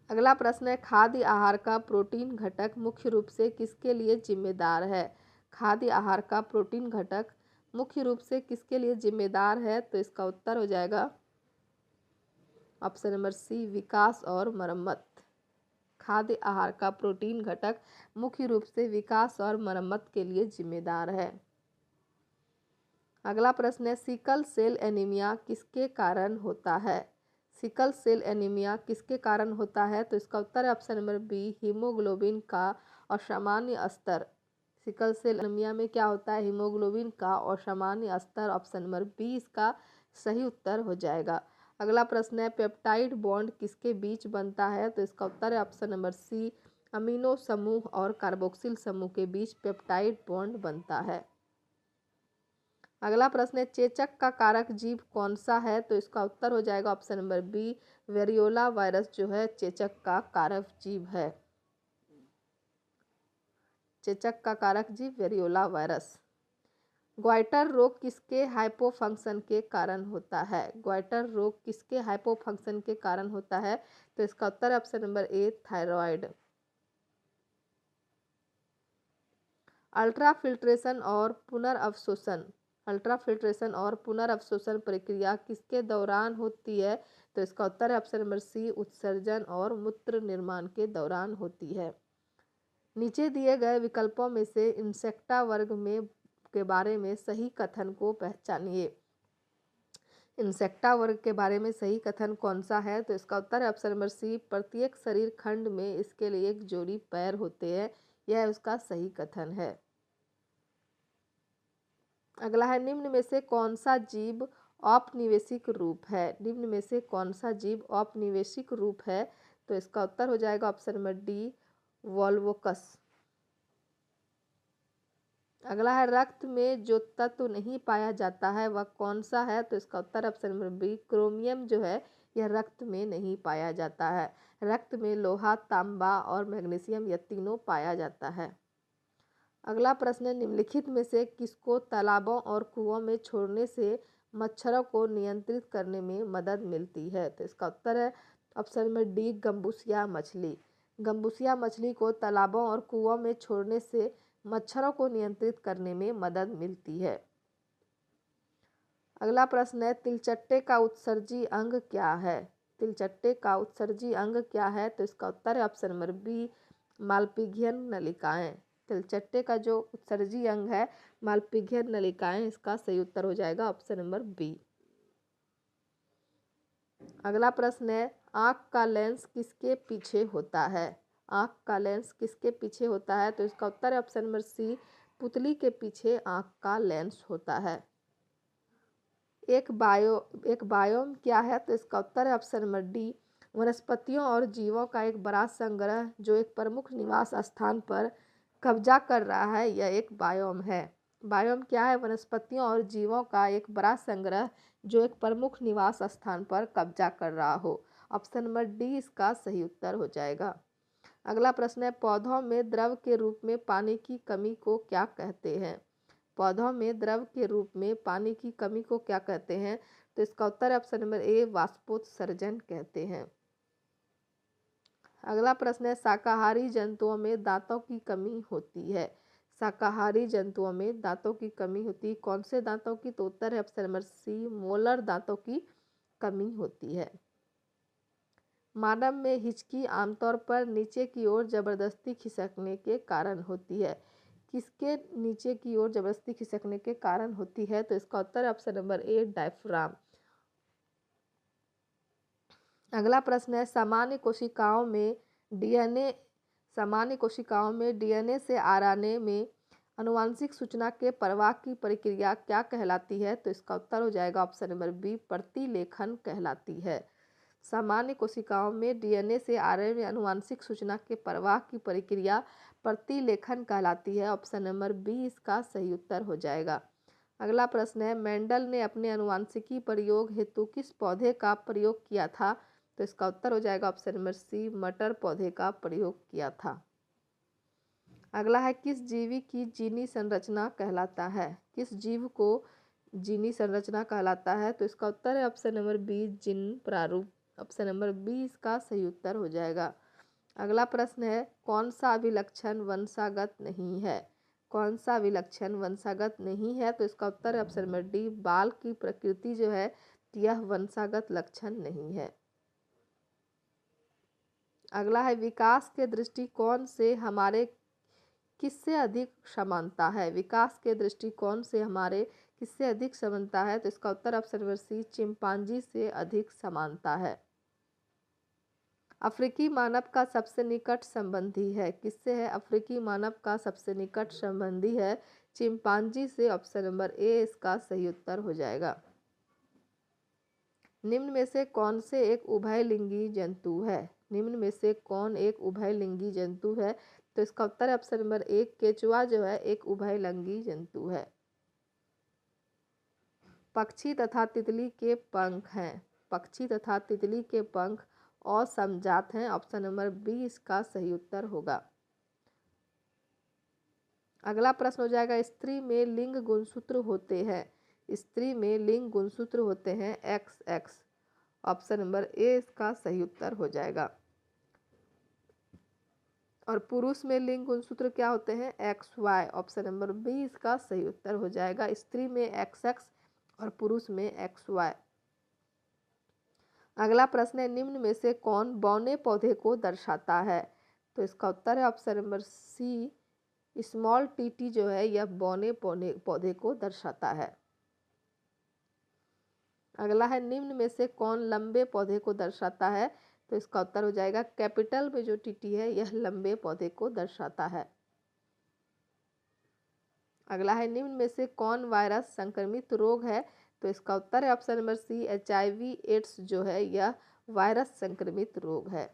अगला प्रश्न है, खाद्य आहार का प्रोटीन घटक मुख्य रूप से किसके लिए जिम्मेदार है? खाद्य आहार का प्रोटीन घटक मुख्य रूप से किसके लिए जिम्मेदार है? तो इसका उत्तर हो जाएगा ऑप्शन नंबर सी विकास और मरम्मत। खाद्य आहार का प्रोटीन घटक मुख्य रूप से विकास और मरम्मत के लिए जिम्मेदार है। अगला प्रश्न है, सिकल सेल एनीमिया किसके कारण होता है? सिकल सेल एनीमिया किसके कारण होता है? तो इसका उत्तर है ऑप्शन नंबर बी हीमोग्लोबिन का असामान्य स्तर। सिकल सेल एनीमिया में क्या होता है? हीमोग्लोबिन का असामान्य स्तर। ऑप्शन नंबर बी इसका सही उत्तर हो जाएगा। अगला प्रश्न है, पेप्टाइड बॉन्ड किसके बीच बनता है? तो इसका उत्तर है ऑप्शन नंबर सी अमीनो समूह और कार्बोक्सिल समूह के बीच पेप्टाइड बॉन्ड बनता है। अगला प्रश्न है, चेचक का कारक जीव कौन सा है? तो इसका उत्तर हो जाएगा option number B variola virus जो है चेचक का कारक जीव है। चेचक का कारक जीव वेरियोला वायरस। ग्वाइटर रोग किसके हाइपोफंक्शन के कारण होता है? ग्वाइटर रोग किसके हाइपोफंक्शन के कारण होता है? तो इसका उत्तर है ऑप्शन नंबर ए थायराइड। अल्ट्राफिल्ट्रेशन और पुनर्अवशोषण प्रक्रिया किसके दौरान होती है? तो इसका उत्तर है ऑप्शन नंबर सी उत्सर्जन और मूत्र निर्माण के दौरान होती है। नीचे दिए गए विकल्पों में से इंसेक्टा वर्ग में के बारे में सही कथन को पहचानिए। इंसेक्टा वर्ग के बारे में सही कथन कौन सा है? तो इसका उत्तर है ऑप्शन नंबर सी प्रत्येक शरीर खंड में इसके लिए एक जोड़ी पैर होते हैं, यह उसका सही कथन है। अगला है, निम्न में से कौन सा जीव औपनिवेशिक रूप है? निम्न में से कौन सा जीव औपनिवेशिक रूप है? तो इसका उत्तर हो जाएगा ऑप्शन नंबर डी वोल्वोकस। अगला है, रक्त में जो तत्व नहीं पाया जाता है वह कौन सा है? तो इसका उत्तर ऑप्शन नंबर बी क्रोमियम जो है यह रक्त में नहीं पाया जाता है। रक्त में लोहा, तांबा और मैग्नीशियम यह तीनों पाया जाता है। अगला प्रश्न है, निम्नलिखित में से किसको तालाबों और कुओं में छोड़ने से मच्छरों को नियंत्रित करने में मदद मिलती है? तो इसका उत्तर है ऑप्शन नंबर डी गम्बूसिया मछली। गम्बूसिया मछली को तालाबों और कुओं में छोड़ने से मच्छरों को नियंत्रित करने में मदद मिलती है। अगला प्रश्न है, तिलचट्टे का उत्सर्जी अंग क्या है? तिलचट्टे का उत्सर्जी अंग क्या है? तो इसका उत्तर है ऑप्शन नंबर बी, मालपिघियन नलिकाएं। तिलचट्टे का जो उत्सर्जी अंग है मालपिघियन नलिकाएं, इसका सही उत्तर हो जाएगा ऑप्शन नंबर बी। अगला प्रश्न है, आँख का लेंस किसके पीछे होता है? आँख का लेंस किसके पीछे होता है? तो इसका उत्तर है ऑप्शन नंबर सी, पुतली के पीछे आँख का लेंस होता है। एक बायोम क्या है? तो इसका उत्तर है ऑप्शन नंबर डी, वनस्पतियों और जीवों का एक बड़ा संग्रह जो एक प्रमुख निवास स्थान पर कब्जा कर रहा है, यह एक बायोम है। बायोम क्या है? वनस्पतियों और जीवों का एक बड़ा संग्रह जो एक प्रमुख निवास स्थान पर कब्जा कर रहा हो। ऑप्शन नंबर डी इसका सही उत्तर हो जाएगा। अगला प्रश्न है, पौधों में द्रव के रूप में पानी की कमी को क्या कहते हैं? पौधों में द्रव के रूप में पानी की कमी को क्या कहते हैं? तो इसका उत्तर है ऑप्शन नंबर ए, वाष्पोत्सर्जन कहते हैं। अगला प्रश्न है, शाकाहारी जंतुओं में दांतों की कमी होती है। शाकाहारी जंतुओं में दांतों की कमी होती है, कौन से दांतों की? तो उत्तर है ऑप्शन नंबर सी, मोलर दांतों की कमी होती है। मानव में हिचकी आमतौर पर नीचे की ओर जबरदस्ती खिसकने के कारण होती है। किसके नीचे की ओर जबरदस्ती खिसकने के कारण होती है? तो इसका उत्तर है ऑप्शन नंबर ए, डायफ्राम। अगला प्रश्न है, सामान्य कोशिकाओं में डीएनए से आरएनए में आनुवांशिक सूचना के प्रवाह की प्रक्रिया क्या कहलाती है? तो इसका उत्तर हो जाएगा ऑप्शन नंबर बी, प्रतिलेखन कहलाती है। सामान्य कोशिकाओं में डीएनए से आरएनए में आनुवांशिक सूचना के प्रवाह की प्रक्रिया प्रतिलेखन कहलाती है। ऑप्शन नंबर बी इसका सही उत्तर हो जाएगा। अगला प्रश्न है, मेंडल ने अपने आनुवांशिकी प्रयोग हेतु किस पौधे का प्रयोग किया था? तो इसका उत्तर हो जाएगा ऑप्शन नंबर सी, मटर पौधे का प्रयोग किया था। अगला है, किस जीवी की जीनी संरचना कहलाता है? किस जीव को जीनी संरचना कहलाता है? तो इसका उत्तर है ऑप्शन नंबर बी, जिन प्रारूप। ऑप्शन नंबर बी इसका सही उत्तर हो जाएगा। अगला प्रश्न है, कौन सा अभिलक्षण वंशागत नहीं है? कौन सा अभिलक्षण वंशागत नहीं है? तो इसका उत्तर है ऑप्शन नंबर डी, बाल की प्रकृति जो है यह वंशागत लक्षण नहीं है। अगला है, विकास के दृष्टिकोण से हमारे किससे अधिक समानता है? विकास के दृष्टिकोण से हमारे किससे अधिक समानता है? तो इसका उत्तर ऑप्शन नंबर सी, चिंपांजी से अधिक समानता है। अफ्रीकी मानव का सबसे निकट संबंधी है? किससे है अफ्रीकी मानव का सबसे निकट संबंधी है? चिंपांजी से। ऑप्शन नंबर ए इसका सही उत्तर हो जाएगा। निम्न में से कौन से एक उभयलिंगी जंतु है? निम्न में से कौन एक उभयलिंगी जंतु है? तो इसका उत्तर है ऑप्शन नंबर ए, केचुआ जो है एक उभयलिंगी जंतु है। पक्षी तथा तितली के पंख हैं। पक्षी तथा तितली के पंख असमजात हैं। ऑप्शन नंबर बी इसका सही उत्तर होगा। अगला प्रश्न हो जाएगा, स्त्री में लिंग गुणसूत्र होते हैं। स्त्री में लिंग गुणसूत्र होते हैं XX। ऑप्शन नंबर ए इसका सही उत्तर हो जाएगा। और पुरुष में लिंग गुणसूत्र क्या होते हैं? XY। ऑप्शन नंबर बी इसका सही उत्तर हो जाएगा। स्त्री में XX और पुरुष में XY। अगला प्रश्न है, निम्न में से कौन बौने पौधे को दर्शाता है? तो इसका उत्तर है option number C, small TT जो है यह बौने पौधे को दर्शाता है। अगला है, निम्न में से कौन लंबे पौधे को दर्शाता है? तो इसका उत्तर हो जाएगा कैपिटल में जो टीटी है यह लंबे पौधे को दर्शाता है। अगला है, निम्न में से कौन वायरस संक्रमित रोग है? तो इसका उत्तर है option number C, HIV AIDS जो है यह वायरस संक्रमित रोग है।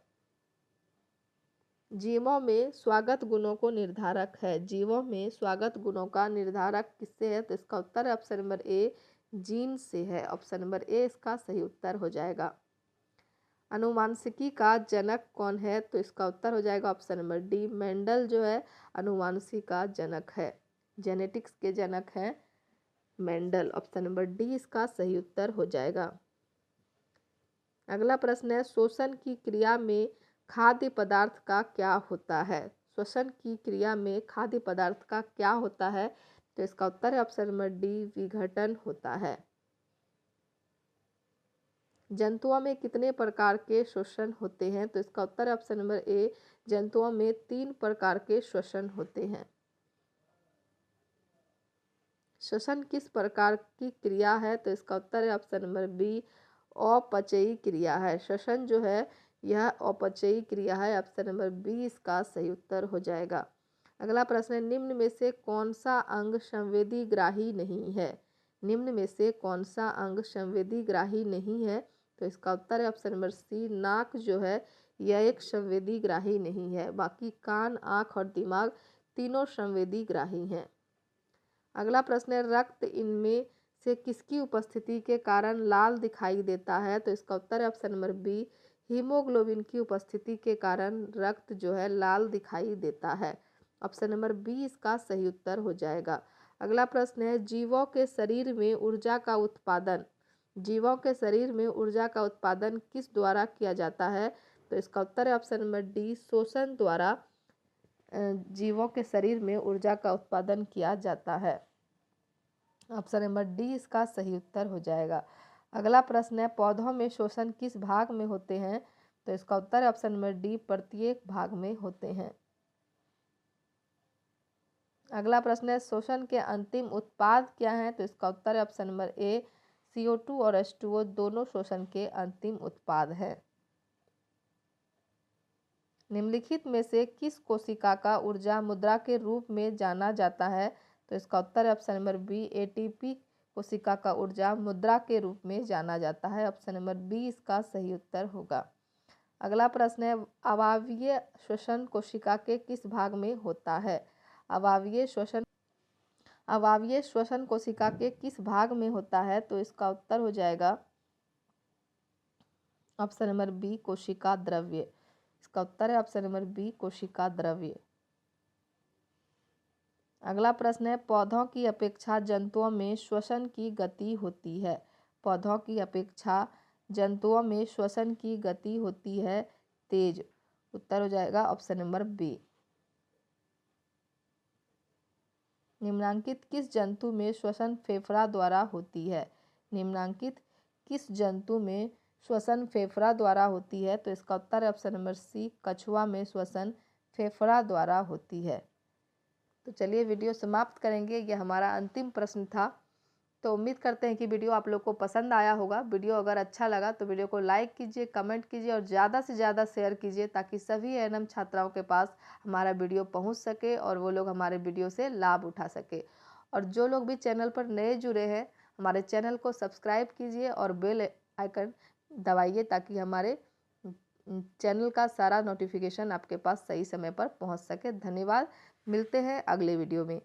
जीवों में स्वागत गुणों को निर्धारक है। जीवों में स्वागत गुणों का निर्धारक किससे है? तो इसका उत्तर है ऑप्शन नंबर ए, जीन से है। ऑप्शन नंबर ए इसका सही उत्तर हो जाएगा। अनुवांशिकी का जनक कौन है? तो इसका उत्तर हो जाएगा ऑप्शन नंबर डी, मेंडल जो है अनुवांशिकी का जनक है। जेनेटिक्स के जनक हैं मेंडल। ऑप्शन नंबर डी इसका सही उत्तर हो जाएगा। अगला प्रश्न है, शोषण की क्रिया में खाद्य पदार्थ का क्या होता है? श्वसन की क्रिया में खाद्य पदार्थ का क्या होता है? तो इसका उत्तर है ऑप्शन नंबर डी, विघटन होता है। जंतुओं में कितने प्रकार के श्वसन होते हैं? तो इसका उत्तर है ऑप्शन नंबर ए, जंतुओं में 3 प्रकार के श्वसन होते हैं। श्वसन किस प्रकार की क्रिया है? तो इसका उत्तर है ऑप्शन नंबर बी, अपचयी क्रिया है। श्वसन जो है यह अपचयी क्रिया है। ऑप्शन नंबर बी इसका सही उत्तर हो जाएगा। अगला प्रश्न है, निम्न में से कौन सा अंग संवेदी ग्राही नहीं है? निम्न में से कौन सा अंग संवेदी ग्राही नहीं है? तो इसका उत्तर है ऑप्शन नंबर सी, नाक जो है यह एक संवेदी ग्राही नहीं है। बाकी कान, आँख और दिमाग तीनों संवेदी ग्राही हैं। अगला प्रश्न है, रक्त इनमें से किसकी उपस्थिति के कारण लाल दिखाई देता है? तो इसका उत्तर है ऑप्शन नंबर बी, हीमोग्लोबिन की उपस्थिति के कारण रक्त जो है लाल दिखाई देता है। ऑप्शन नंबर बी इसका सही उत्तर हो जाएगा। अगला प्रश्न है, जीवों के शरीर में ऊर्जा का उत्पादन किस द्वारा किया जाता है? तो इसका उत्तर है ऑप्शन नंबर डी, शोषण द्वारा जीवों के शरीर में ऊर्जा का उत्पादन किया जाता है। ऑप्शन नंबर डी इसका सही उत्तर हो जाएगा। अगला प्रश्न है, पौधों में श्वसन किस भाग में होते हैं? तो इसका उत्तर है ऑप्शन नंबर डी, प्रत्येक भाग में होते हैं। अगला प्रश्न है, श्वसन के अंतिम उत्पाद क्या हैं? तो इसका उत्तर है ऑप्शन नंबर ए, CO2 और H2O दोनों श्वसन के अंतिम उत्पाद हैं। निम्नलिखित में से किस कोशिका का ऊर्जा मुद्रा के रूप में जाना जाता है? तो इसका उत्तर है ऑप्शन नंबर बी, ATP कोशिका का ऊर्जा मुद्रा के रूप में जाना जाता है। ऑप्शन नंबर बी इसका सही उत्तर होगा। अगला प्रश्न है, अवायवीय श्वसन कोशिका के किस भाग में होता है? अवायवीय श्वसन कोशिका के किस भाग में होता है? तो इसका उत्तर हो जाएगा ऑप्शन नंबर बी, कोशिका द्रव्य। इसका उत्तर है ऑप्शन नंबर बी, कोशिका द्रव्य। अगला प्रश्न है, पौधों की अपेक्षा जंतुओं में श्वसन की गति होती है। पौधों की अपेक्षा जंतुओं में श्वसन की गति होती है तेज। उत्तर हो जाएगा ऑप्शन नंबर बी। निम्नांकित किस जंतु में श्वसन फेफड़ा द्वारा होती है? निम्नांकित किस जंतु में श्वसन फेफड़ा द्वारा होती है? तो इसका उत्तर है ऑप्शन नंबर सी, कछुआ में श्वसन फेफड़ा द्वारा होती है। तो चलिए वीडियो समाप्त करेंगे। यह हमारा अंतिम प्रश्न था। तो उम्मीद करते हैं कि वीडियो आप लोग को पसंद आया होगा। वीडियो अगर अच्छा लगा तो वीडियो को लाइक कीजिए, कमेंट कीजिए और ज़्यादा से ज़्यादा शेयर कीजिए, ताकि सभी ANM छात्राओं के पास हमारा वीडियो पहुंच सके और वो लोग हमारे वीडियो से लाभ उठा सके। और जो लोग भी चैनल पर नए जुड़े हैं, हमारे चैनल को सब्सक्राइब कीजिए और बेल आइकन दबाइए, ताकि हमारे चैनल का सारा नोटिफिकेशन आपके पास सही समय पर पहुँच सके। धन्यवाद। मिलते हैं अगले वीडियो में।